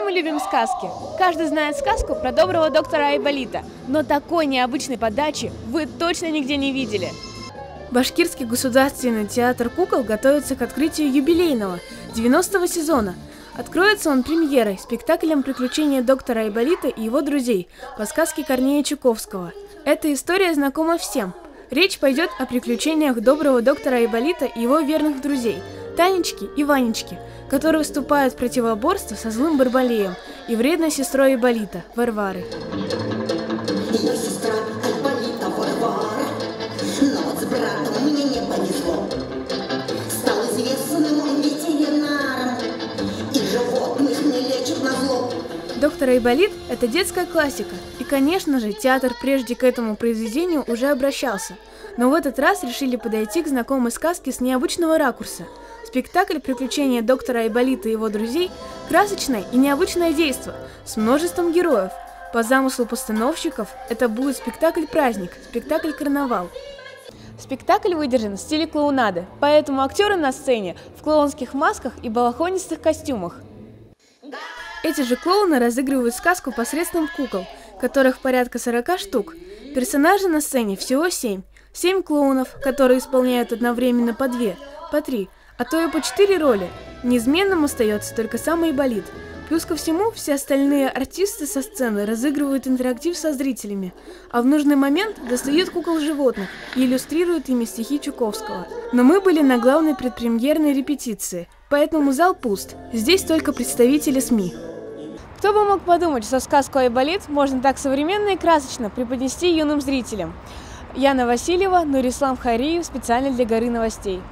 мы любим сказки. Каждый знает сказку про доброго доктора Айболита, но такой необычной подачи вы точно нигде не видели. Башкирский государственный театр кукол готовится к открытию юбилейного 90-го сезона. Откроется он премьерой, спектаклем «Приключения доктора Айболита и его друзей» по сказке Корнея Чуковского. Эта история знакома всем. Речь пойдет о приключениях доброго доктора Айболита и его верных друзей Танечки и Ванечки, которые вступают в противоборство со злым Барбалеем и вредной сестрой Айболита Варвары. Ее сестра Айболита Варвара, но вот с братом мне не повезло. Стал известным ветеринаром, и животных не лечит назло. Доктор Айболит – это детская классика, и, конечно же, театр прежде к этому произведению уже обращался, но в этот раз решили подойти к знакомой сказке с необычного ракурса. Спектакль «Приключения доктора Айболита и его друзей» – красочное и необычное действо с множеством героев. По замыслу постановщиков это будет спектакль-праздник, спектакль-карнавал. Спектакль выдержан в стиле клоунады, поэтому актеры на сцене в клоунских масках и балахонистых костюмах. Эти же клоуны разыгрывают сказку посредством кукол, которых порядка 40 штук. Персонажей на сцене всего 7. 7 клоунов, которые исполняют одновременно по 2, по 3, а то и по 4 роли. Неизменным остается только сам Айболит. Плюс ко всему, все остальные артисты со сцены разыгрывают интерактив со зрителями, а в нужный момент достают кукол животных и иллюстрируют ими стихи Чуковского. Но мы были на главной предпремьерной репетиции, поэтому зал пуст, здесь только представители СМИ. Кто бы мог подумать, что сказку «Айболит» можно так современно и красочно преподнести юным зрителям. Яна Васильева, Нурислам Хариев, специально для «Горы новостей».